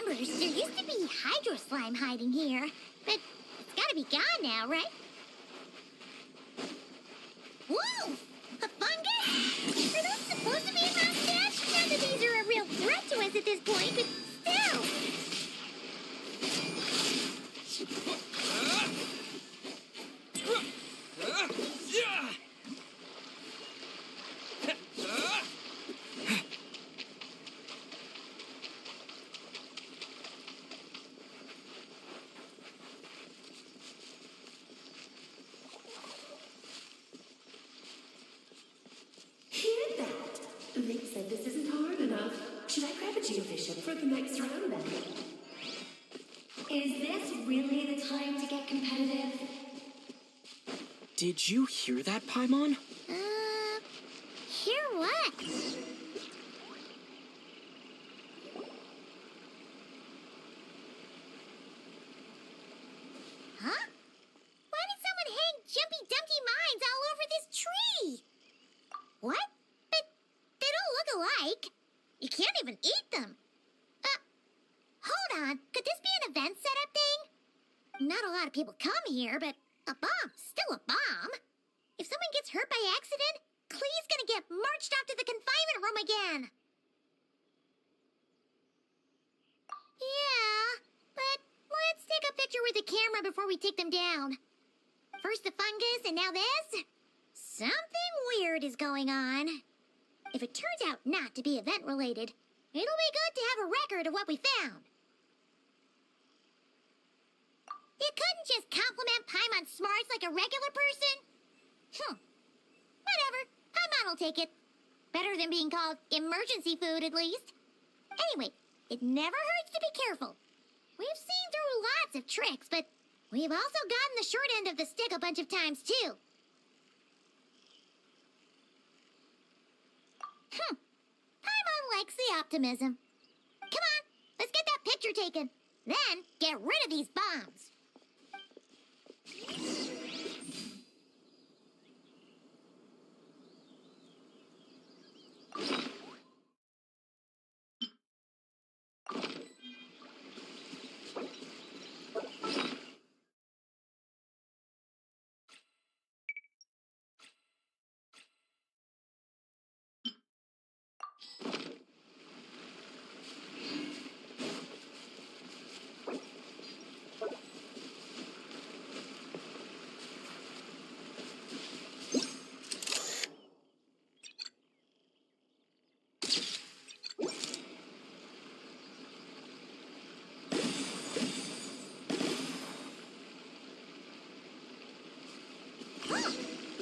remembers, there used to be hydro slime hiding here, but it's gotta be gone now, right? Whoa! A fungus? Are those supposed to be in my stash? Not that these are a real threat to us at this point, but still! Hear that? Vic said this isn't hard enough. Should I grab a geovision for the next round then? Is this really the time to get competitive? Did you hear that, Paimon? Hear what? Huh? Why did someone hang Jumpy Dumpty mines all over this tree? What? But they don't look alike. You can't even eat them. Hold on. Could this be an event setup thing? Not a lot of people come here, but a bomb's still a bomb. If someone gets hurt by accident, Clee's gonna get marched off to the confinement room again. Yeah, but let's take a picture with the camera before we take them down. First the fungus, and now this? Something weird is going on. If it turns out not to be event-related, it'll be good to have a record of what we found. You couldn't just compliment Paimon's smarts like a regular person? Whatever. Paimon will take it. Better than being called emergency food, at least. Anyway, it never hurts to be careful. We've seen through lots of tricks, but we've also gotten the short end of the stick a bunch of times, too. Paimon likes the optimism. Come on, let's get that picture taken. Then, get rid of these bombs.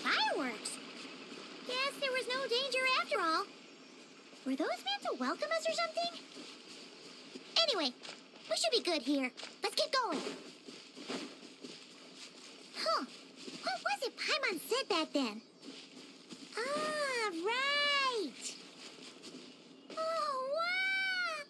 Fireworks! Guess there was no danger after all. Were those meant to welcome us or something? Anyway, we should be good here. Let's get going. Huh. What was it Paimon said back then? Ah, right! Oh, wow!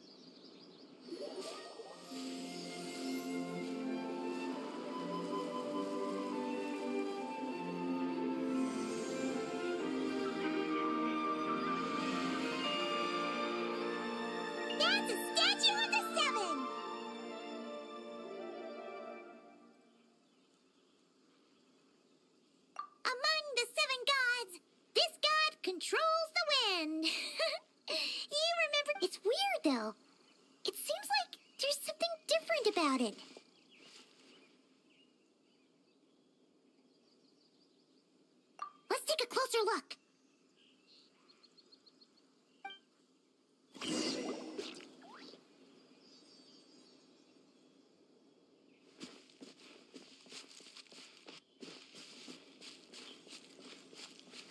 That's a statue of the Seven! Among the seven gods, this god controls the wind. You remember? It's weird, though. It seems like there's something different about it. Let's take a closer look.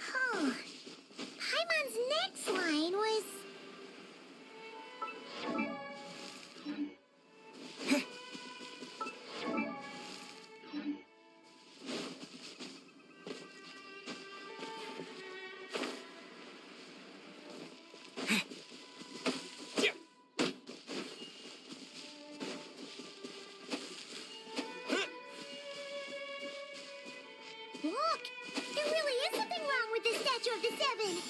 Huh. Paimon's next line was... Look! There really is something wrong with this statue of the Seven!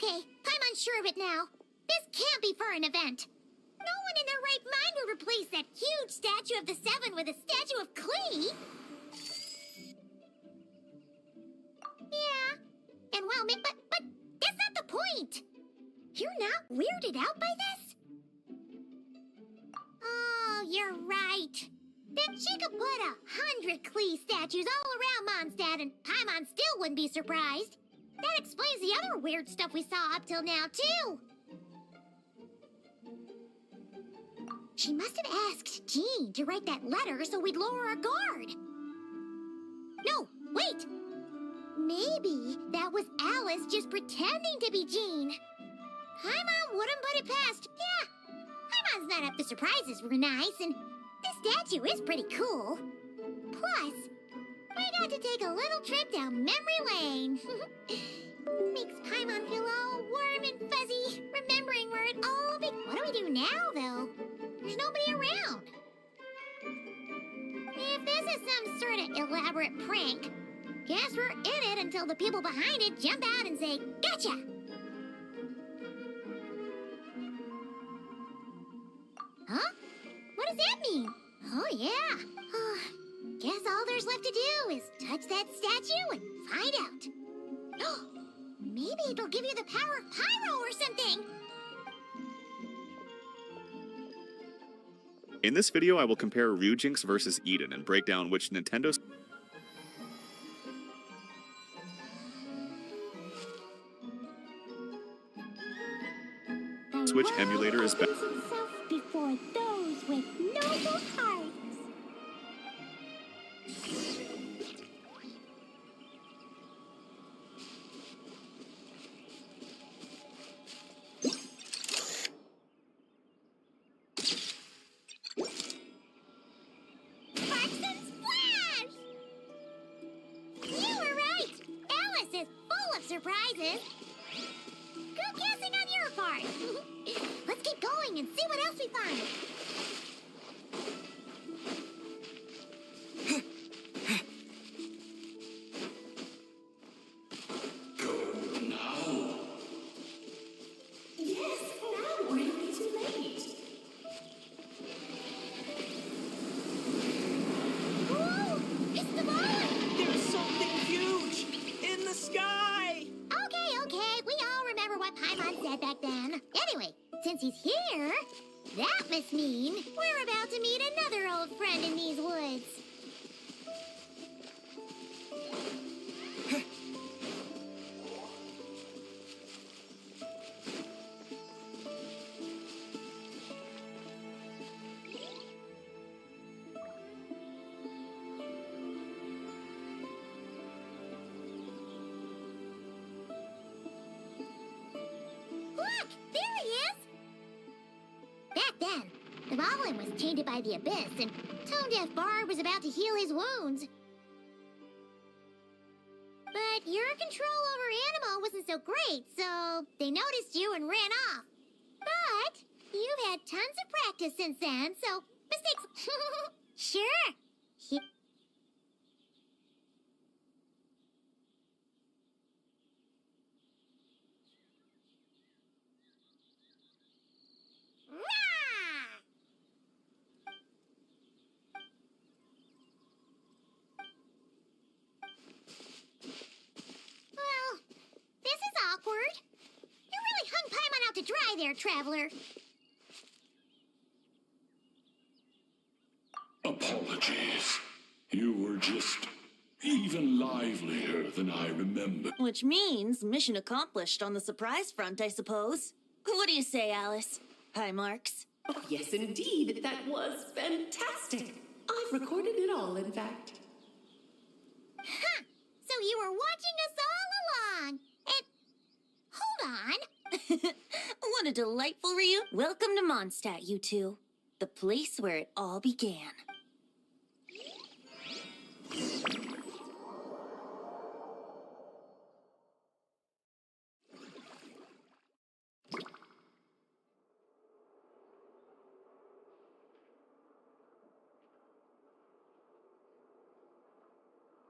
Okay, I'm unsure of it now. This can't be for an event. No one in their right mind would replace that huge statue of the Seven with a statue of Klee. Yeah. And well, but that's not the point. You're not weirded out by this? Oh, you're right. Then she could put 100 Klee statues all around Mondstadt and Paimon still wouldn't be surprised. That explains the other weird stuff we saw up till now, too. She must have asked Jean to write that letter so we'd lower our guard. No, wait! Maybe that was Alice just pretending to be Jean. Paimon wouldn't put it past. Yeah, Paimon's not up to surprises we're nice, and this statue is pretty cool. Plus, we got to take a little trip down memory lane. Makes Paimon feel all warm and fuzzy, remembering where it all began. What do we do now, though? There's nobody around. If this is some sort of elaborate prank, guess we're in it until the people behind it jump out and say, "Gotcha!" Huh? What does that mean? Oh, yeah. Guess all there's left to do is touch that statue and find out. Maybe it'll give you the power of pyro or something. In this video, I will compare Ryujinx versus Eden and break down which Nintendo Switch emulator is better. Before those with noble hearts. Surprises. Good guessing on your part. Let's keep going and see what else we find. Go now. Yes, now we're not too late. Whoa! It's the ball! There's something huge in the sky! Okay, we all remember what Paimon said back then. Anyway, since he's here, that must mean we're about to meet another old friend in these woods. Then, the Goblin was tainted by the Abyss, and Tone-Deaf Bard was about to heal his wounds. But your control over Animo wasn't so great, so they noticed you and ran off. But you've had tons of practice since then, so mistakes... Sure. To dry there, traveler. Apologies. You were just even livelier than I remembered. Which means mission accomplished on the surprise front, I suppose. What do you say, Alice? Hi, Marks. Oh, yes, indeed. That was fantastic. I've recorded it all, in fact. Huh. So you were watching us all along. And... hold on. What a delightful reunion. Welcome to Mondstadt, you two. The place where it all began.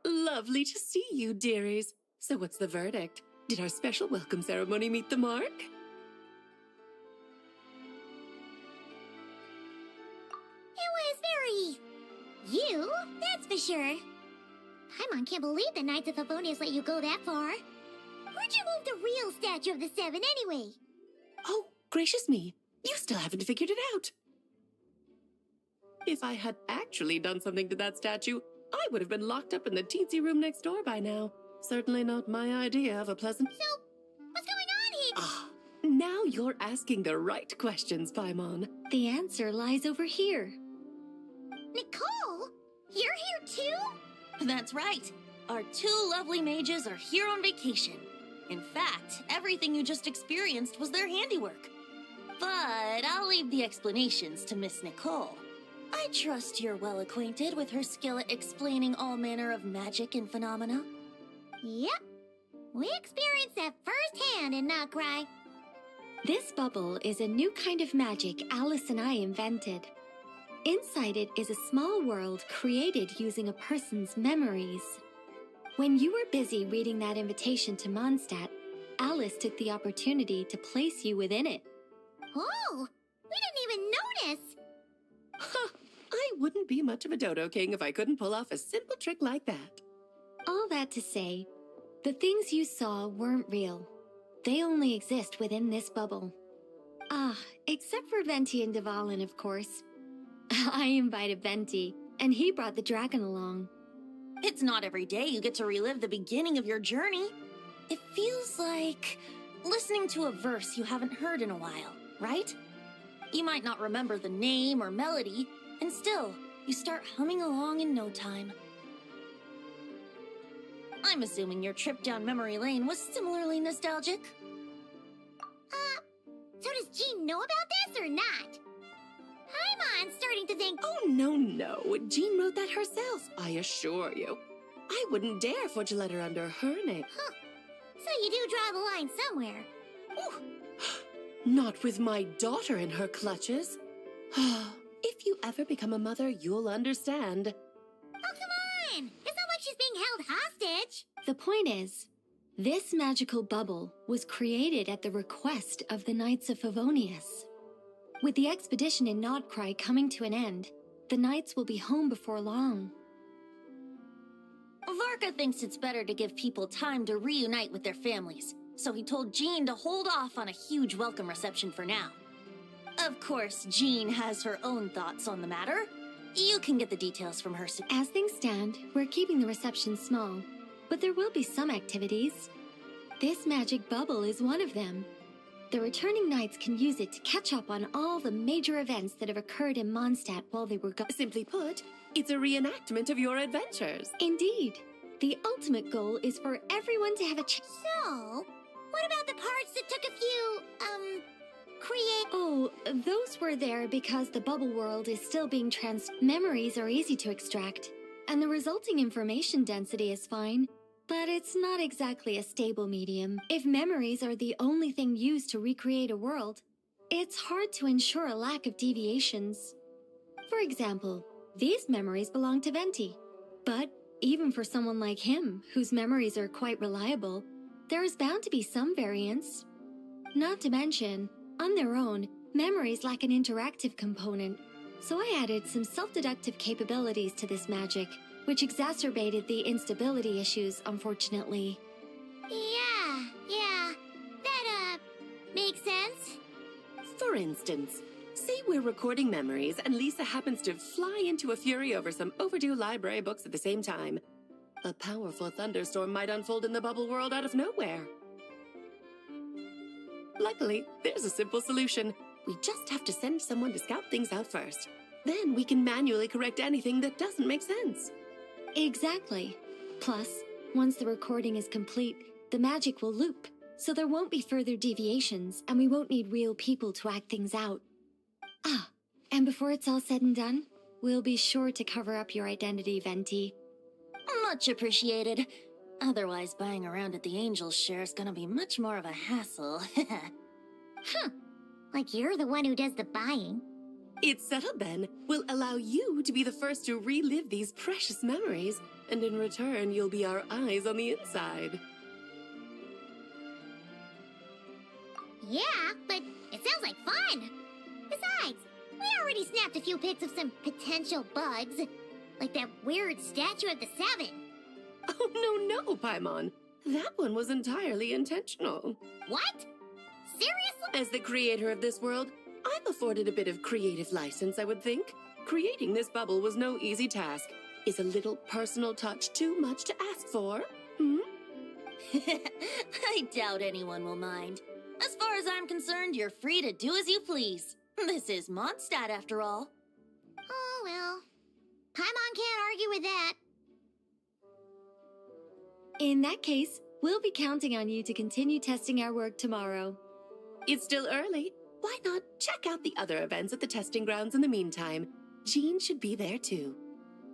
Lovely to see you, dearies. So what's the verdict? Did our special welcome ceremony meet the mark? It was very... you, that's for sure. Paimon can't believe the Knights of Favonius let you go that far. Where'd you move the real statue of the Seven anyway? Oh, gracious me. You still haven't figured it out. If I had actually done something to that statue, I would have been locked up in the teensy room next door by now. Certainly not my idea of a pleasant... So, what's going on here? Ah, now you're asking the right questions, Paimon. The answer lies over here. Nicole? You're here too? That's right. Our two lovely mages are here on vacation. In fact, everything you just experienced was their handiwork. But I'll leave the explanations to Miss Nicole. I trust you're well acquainted with her skill at explaining all manner of magic and phenomena. Yep. We experienced that firsthand in Notcry. This bubble is a new kind of magic Alice and I invented. Inside it is a small world created using a person's memories. When you were busy reading that invitation to Mondstadt, Alice took the opportunity to place you within it. Oh, we didn't even notice. Ha! I wouldn't be much of a Dodo King if I couldn't pull off a simple trick like that. All that to say, the things you saw weren't real. They only exist within this bubble. Ah, except for Venti and Dvalin, of course. I invited Venti, and he brought the dragon along. It's not every day you get to relive the beginning of your journey. It feels like listening to a verse you haven't heard in a while, right? You might not remember the name or melody, and still, you start humming along in no time. I'm assuming your trip down memory lane was similarly nostalgic. So does Jean know about this or not? Paimon's starting to think... Oh, no. Jean wrote that herself, I assure you. I wouldn't dare forge a letter under her name. Huh. So you do draw the line somewhere. Not with my daughter in her clutches. If you ever become a mother, you'll understand. Oh, come on! It's not like she's being held hostage. The point is, this magical bubble was created at the request of the Knights of Favonius. With the expedition in Nodcry coming to an end, the Knights will be home before long. Varka thinks it's better to give people time to reunite with their families, so he told Jean to hold off on a huge welcome reception for now. Of course, Jean has her own thoughts on the matter. You can get the details from her. As things stand, we're keeping the reception small, but there will be some activities. This magic bubble is one of them. The returning knights can use it to catch up on all the major events that have occurred in Mondstadt while they were gone. Simply put, it's a reenactment of your adventures. Indeed. The ultimate goal is for everyone to have a So, what about the parts that took a few, create... Oh, those were there because the bubble world is still being Memories are easy to extract, and the resulting information density is fine. But it's not exactly a stable medium. If memories are the only thing used to recreate a world, it's hard to ensure a lack of deviations. For example, these memories belong to Venti. But even for someone like him, whose memories are quite reliable, there is bound to be some variance. Not to mention, on their own, memories lack an interactive component. So I added some self-deductive capabilities to this magic, which exacerbated the instability issues, unfortunately. Yeah. That, makes sense. For instance, say we're recording memories and Lisa happens to fly into a fury over some overdue library books at the same time. A powerful thunderstorm might unfold in the bubble world out of nowhere. Luckily, there's a simple solution. We just have to send someone to scout things out first. Then we can manually correct anything that doesn't make sense. Exactly. Plus, once the recording is complete, the magic will loop, so there won't be further deviations, and we won't need real people to act things out. Ah, and before it's all said and done, we'll be sure to cover up your identity, Venti. Much appreciated. Otherwise, buying around at the Angels share is gonna be much more of a hassle. Like you're the one who does the buying. It's settled then. We'll allow you to be the first to relive these precious memories, and in return, you'll be our eyes on the inside. Yeah, but it sounds like fun. Besides, we already snapped a few pics of some potential bugs. Like that weird statue of the Seven. Oh, no, Paimon. That one was entirely intentional. What? Seriously? As the creator of this world, I'm afforded a bit of creative license, I would think. Creating this bubble was no easy task. Is a little personal touch too much to ask for? I doubt anyone will mind. As far as I'm concerned, you're free to do as you please. This is Mondstadt, after all. Oh, well. Paimon can't argue with that. In that case, we'll be counting on you to continue testing our work tomorrow. It's still early. Why not check out the other events at the testing grounds in the meantime? Jean should be there too.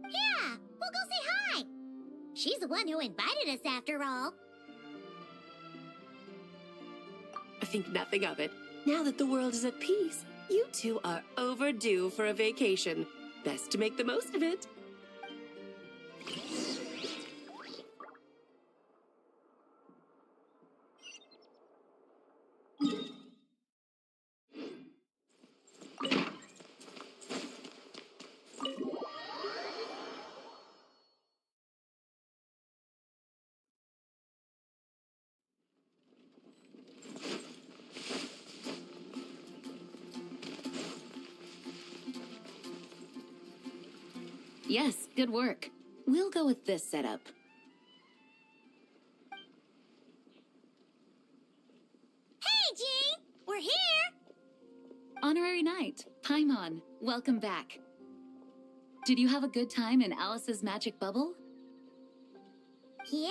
Yeah, we'll go say hi. She's the one who invited us after all. Think nothing of it. Now that the world is at peace, you two are overdue for a vacation. Best to make the most of it. Yes, good work. We'll go with this setup. Hey, Jean! We're here! Honorary Knight, Paimon, welcome back. Did you have a good time in Alice's magic bubble? Yeah,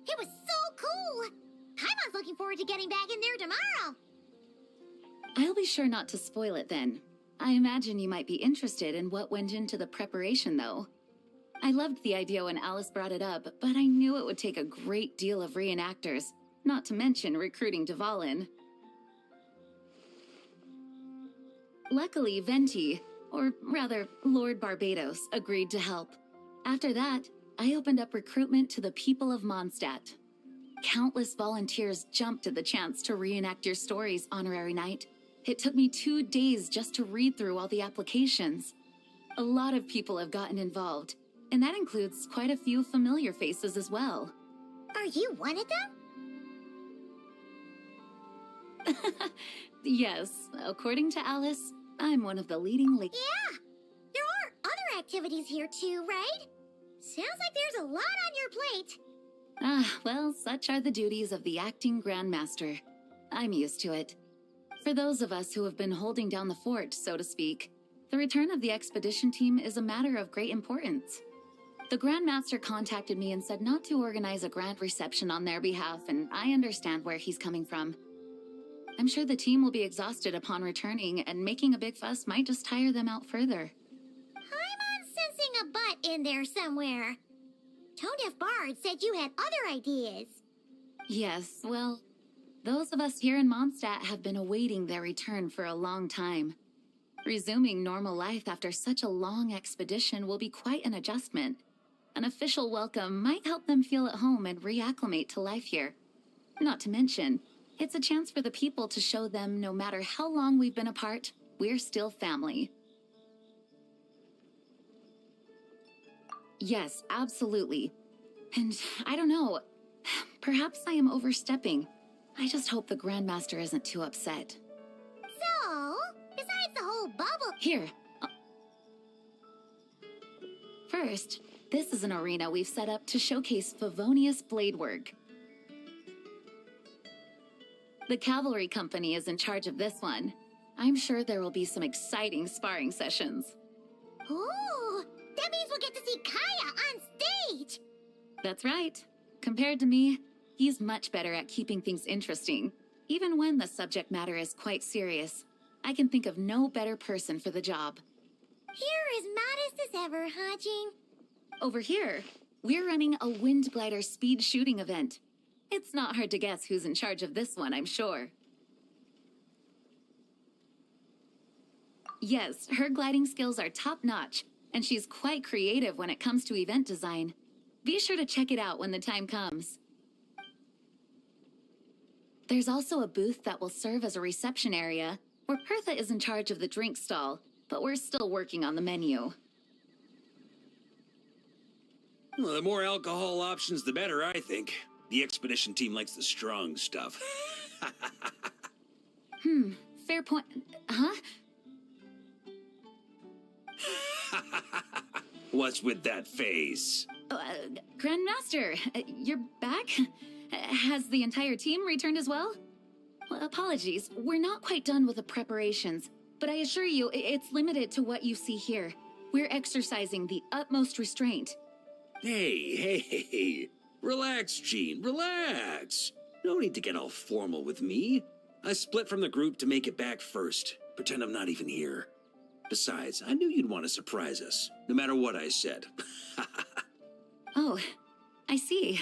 it was so cool! Paimon's looking forward to getting back in there tomorrow. I'll be sure not to spoil it then. I imagine you might be interested in what went into the preparation, though. I loved the idea when Alice brought it up, but I knew it would take a great deal of reenactors, not to mention recruiting Dvalin. Luckily, Venti, or rather, Lord Barbados, agreed to help. After that, I opened up recruitment to the people of Mondstadt. Countless volunteers jumped at the chance to reenact your stories, Honorary Knight. It took me 2 days just to read through all the applications. A lot of people have gotten involved, and that includes quite a few familiar faces as well. Are you one of them? Yes, according to Alice, I'm one of the leading Yeah, there are other activities here too, right? Sounds like there's a lot on your plate. Well, such are the duties of the acting Grandmaster. I'm used to it. For those of us who have been holding down the fort, so to speak, the return of the expedition team is a matter of great importance. The Grandmaster contacted me and said not to organize a grand reception on their behalf, and I understand where he's coming from. I'm sure the team will be exhausted upon returning, and making a big fuss might just tire them out further. I'm sensing a butt in there somewhere. Tone-deaf Bard said you had other ideas. Yes, well, those of us here in Mondstadt have been awaiting their return for a long time. Resuming normal life after such a long expedition will be quite an adjustment. An official welcome might help them feel at home and reacclimate to life here. Not to mention, it's a chance for the people to show them no matter how long we've been apart, we're still family. Yes, absolutely. And I don't know, perhaps I am overstepping. I just hope the Grandmaster isn't too upset. So, besides the whole bubble... Here. First, this is an arena we've set up to showcase Favonius blade work. The cavalry company is in charge of this one. I'm sure there will be some exciting sparring sessions. Ooh, that means we'll get to see Kaya on stage! That's right. Compared to me, he's much better at keeping things interesting, even when the subject matter is quite serious. I can think of no better person for the job. You're as modest as ever, huh, Jean? Over here, we're running a wind glider speed shooting event. It's not hard to guess who's in charge of this one, I'm sure. Yes, her gliding skills are top-notch, and she's quite creative when it comes to event design. Be sure to check it out when the time comes. There's also a booth that will serve as a reception area, where Pertha is in charge of the drink stall, but we're still working on the menu. Well, the more alcohol options, the better, I think. The expedition team likes the strong stuff. Fair point. Huh? What's with that face? Grandmaster, you're back? Has the entire team returned as well? Well, apologies, we're not quite done with the preparations, but I assure you, it's limited to what you see here. We're exercising the utmost restraint. Hey. Relax, Gene, relax. No need to get all formal with me. I split from the group to make it back first. Pretend I'm not even here. Besides, I knew you'd want to surprise us, no matter what I said. Oh, I see.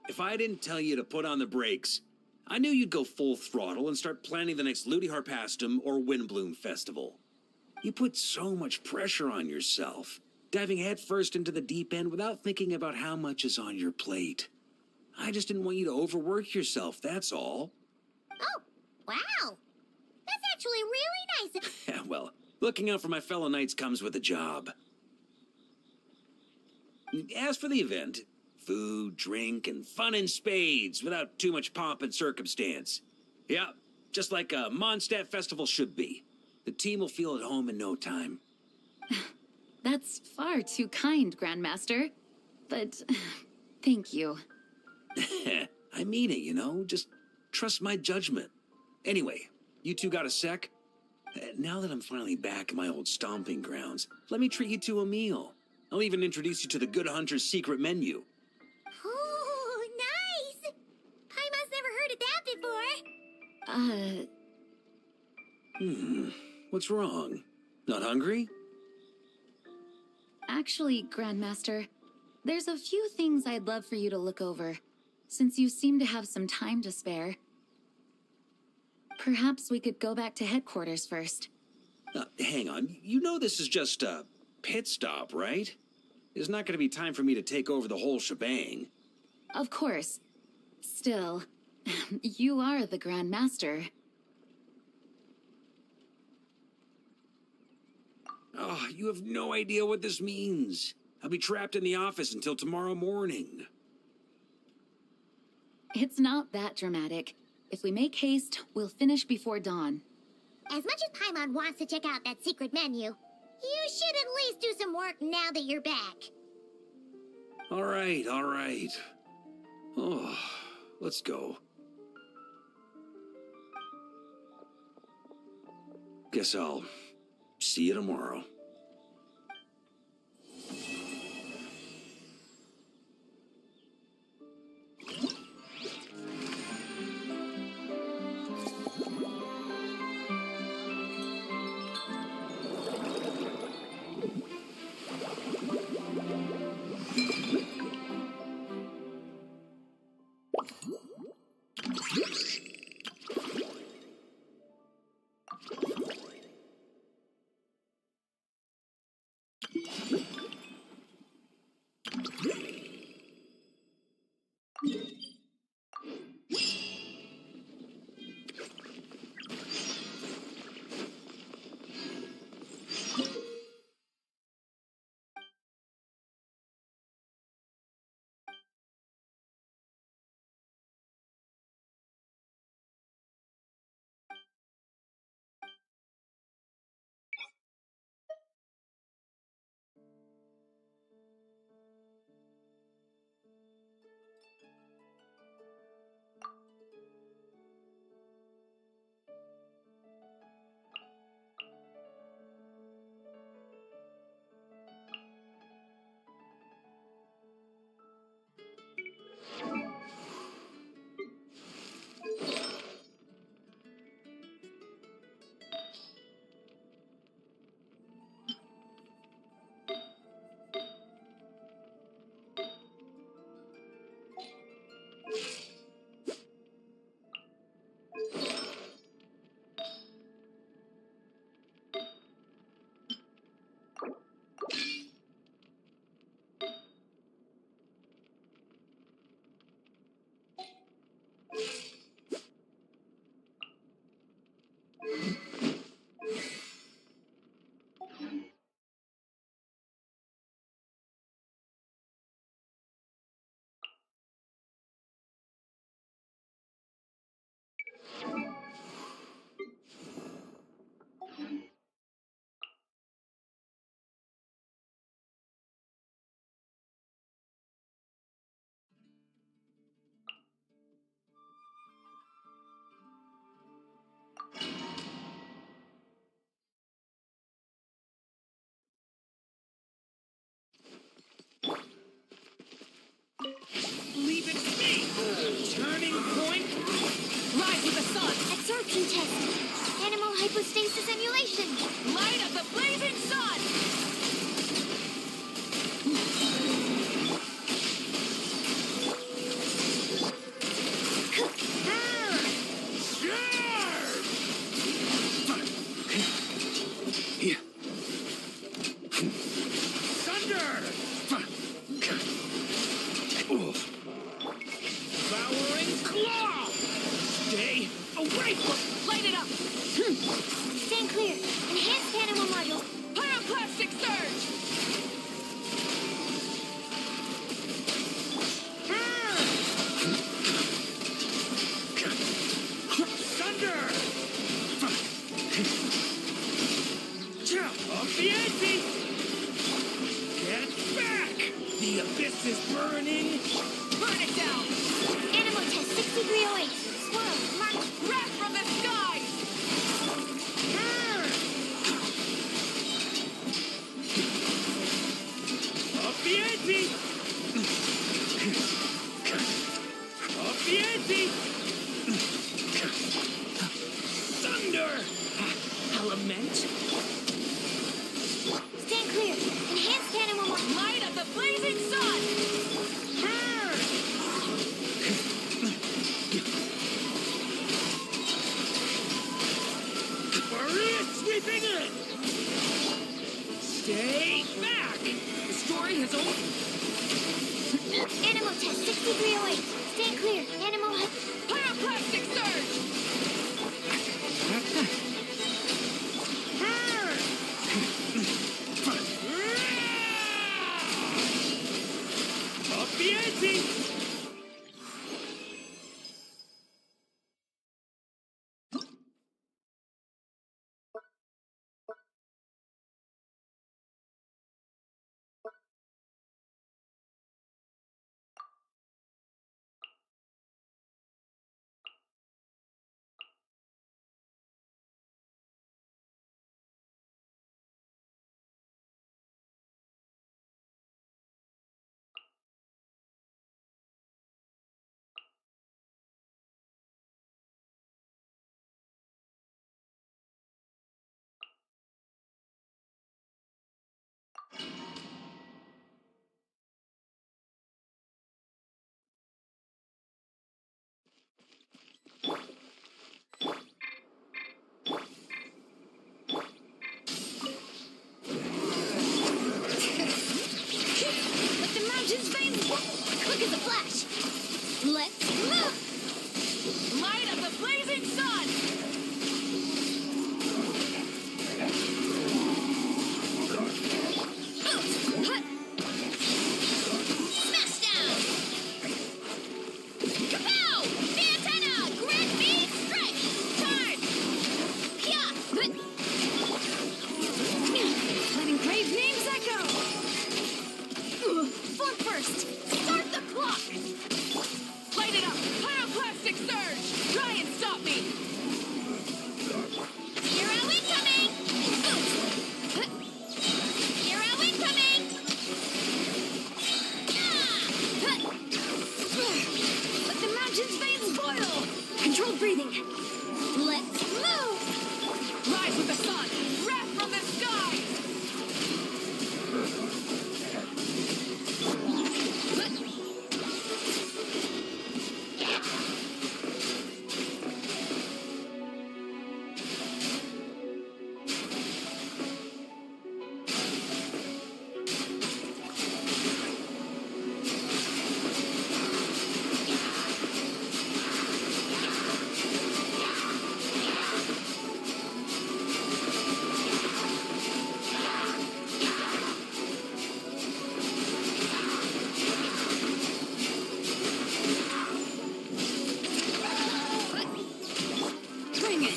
If I didn't tell you to put on the brakes, I knew you'd go full throttle and start planning the next Ludi Harpastum or Windbloom Festival. You put so much pressure on yourself, diving headfirst into the deep end without thinking about how much is on your plate. I just didn't want you to overwork yourself, that's all. Oh, wow. That's actually really nice. Yeah, well, looking out for my fellow knights comes with a job. As for the event, food, drink, and fun in spades without too much pomp and circumstance. Yeah, just like a Mondstadt festival should be. The team will feel at home in no time. That's far too kind, Grandmaster. But thank you. I mean it, you know? Just trust my judgment. Anyway, you two got a sec? Now that I'm finally back in my old stomping grounds, let me treat you to a meal. I'll even introduce you to the Good Hunter's secret menu. Oh, nice. Paimon's never heard of that before. What's wrong? Not hungry? Actually, Grandmaster, there's a few things I'd love for you to look over, since you seem to have some time to spare. Perhaps we could go back to headquarters first. Hang on. You know this is just a pit stop, right? There's not going to be time for me to take over the whole shebang. Of course. Still, you are the Grandmaster. Oh, you have no idea what this means. I'll be trapped in the office until tomorrow morning. It's not that dramatic. If we make haste, we'll finish before dawn. As much as Paimon wants to check out that secret menu, you should at least do some work now that you're back. All right. Oh, let's go. Guess I'll see you tomorrow. Point. Rise with the sun. Absorption test. Animal hypostasis emulation. Light of the blazing sun. Devouring claw. Stay away from. Light it up. Stand clear. Enhanced animal modules. Pyroclastic surge. Thunder. Up the ante. Get back. The abyss is burning. Burn it down. Animal test 6308. Swirl. Mark. Wrath from the skies. Up the ante. Up the ante. Thunder. Element. Stand clear. Enhanced animal modules. Light of the blazing sun. Maria sweeping in. Stay back. The story has only. Animal test 6308. Stand clear. Animal Pyroclastic surge. Up the ante. Let the mountains veins. Quick as a flash. Let's move. Light of the blazing sun. Smash down. Kapow! The antenna. Grand beam strike. Charge. Pia. Letting grave names echo! Form first. Start the clock. Light it up. Pyroclastic surge. Try and stop me. Hero incoming. Hero incoming. Let the mountain's veins boil! Controlled breathing. Let's move. Rise with the sun. Wrath from the skies. Bring it!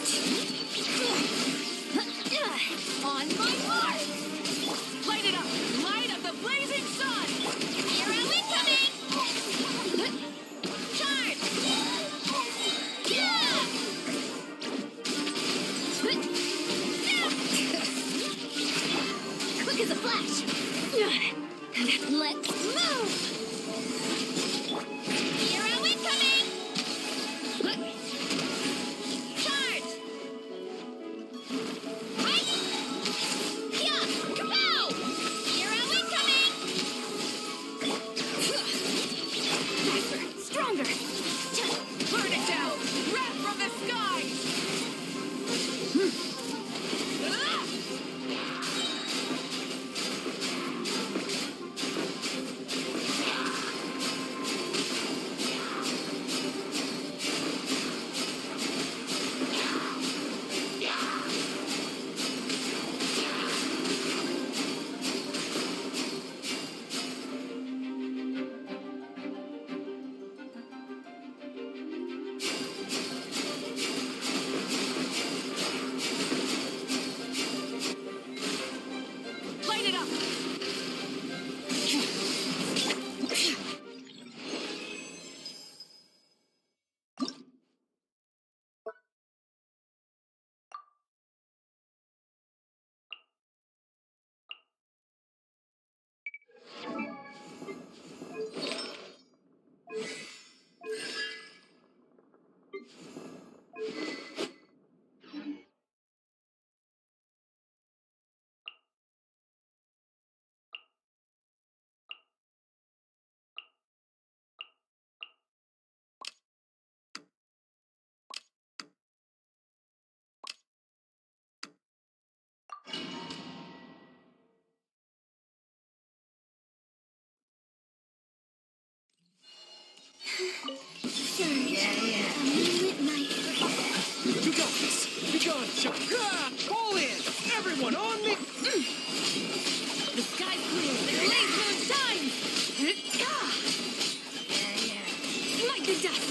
On my mark. Light it up. Light of the blazing sun. Hero incoming. Charge. Yeah. Quick as a flash. Let's move. Hero incoming. Genshin! Fall in! Everyone on me! The sky's clear. The glazed moon shines. Smite the dust.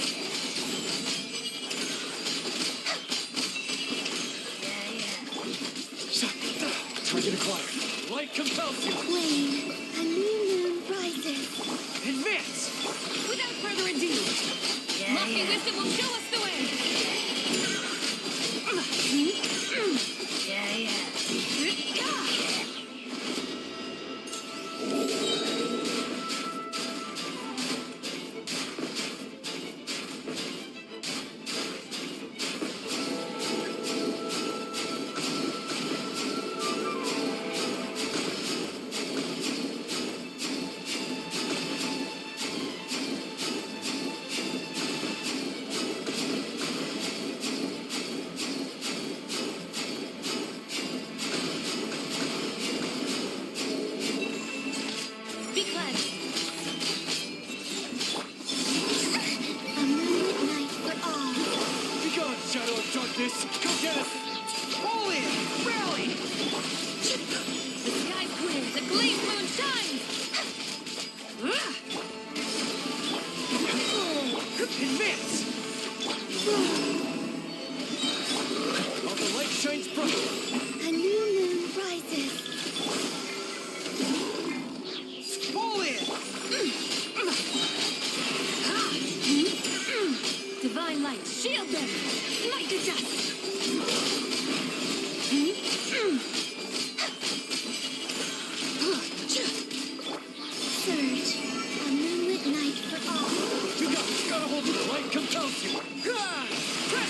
Target acquired. Light compels you. Wane, a new moon rises. Advance! Without further ado, lofty wisdom will show us the way. Be cleansed. A moonlit night for all. Be gone, shadow of darkness! Go get us! Fall in! Rally! The sky's clear. The glazed moon shines. Advance! While the light shines bright, A new moon rises. fall in! Divine light, shield them. Smite the dust. Surge, a moonlit night for all. You gotta hold it! Light compels you!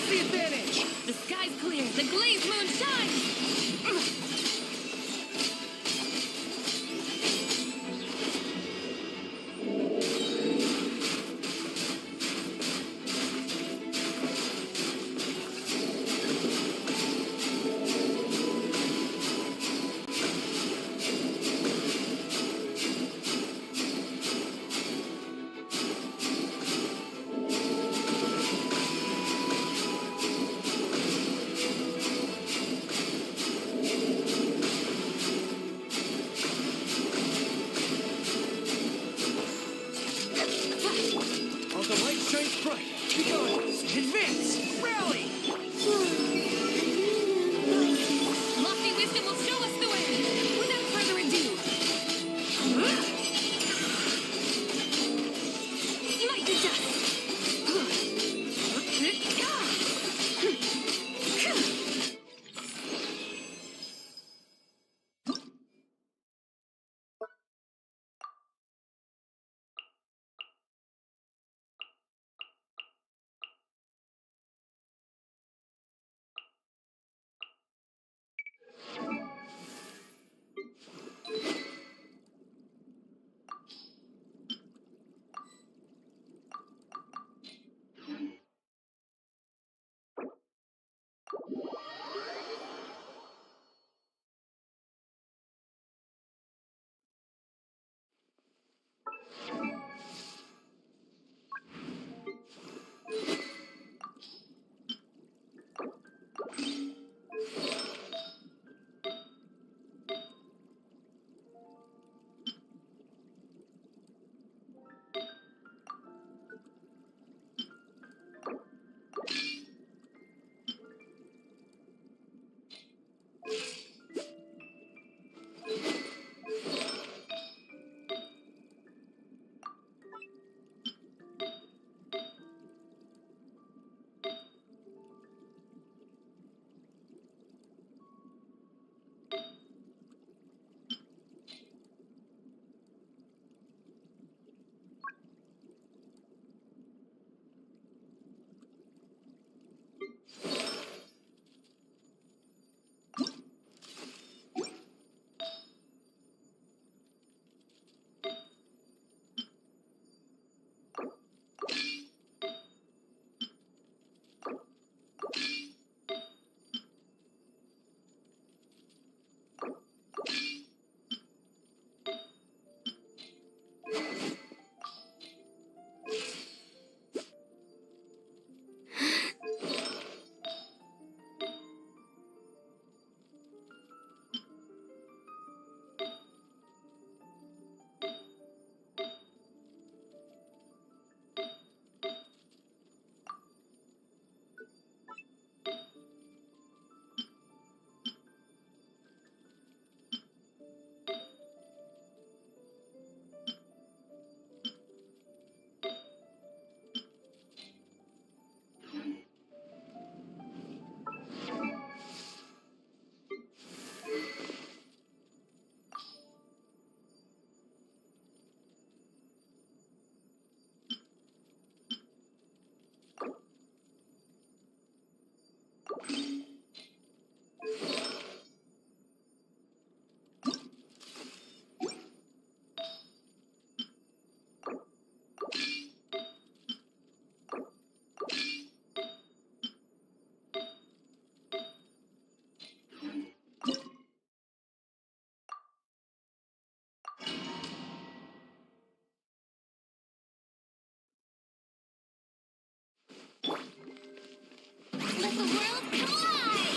the world collide!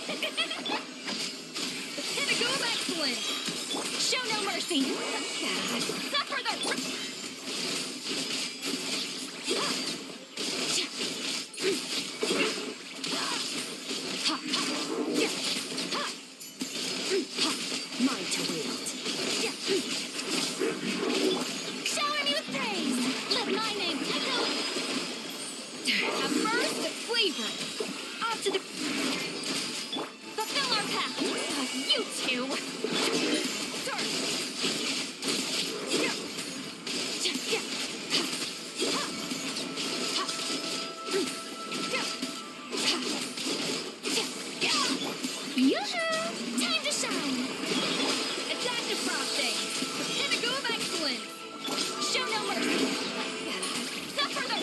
The pinnacle of excellence! Show no mercy! Suffer the... Mine to wield. Shower me with praise! Let my name echo! A burst of flavor! Off to the... Fulfill our path! You two! Start! Yoo-hoo! Time to shine! Adaptive frosting! The pinnacle of excellence! Show no mercy! Suffer the...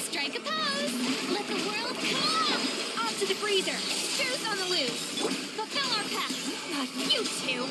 Strike a pose! Let the world come! Off to the freezer! Juice on the loose! Fulfill our path! You two!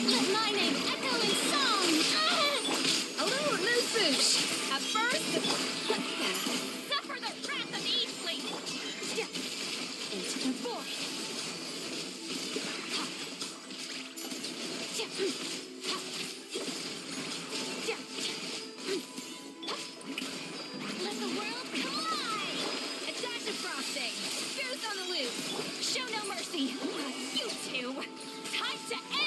Let my name echo in song! A little moose-boosh! A burst of... Suffer the wrath of the Eastling! Into the void! Let the world collide! A dash of frosting! Juice on the loose! Show no mercy! You two! Time to end!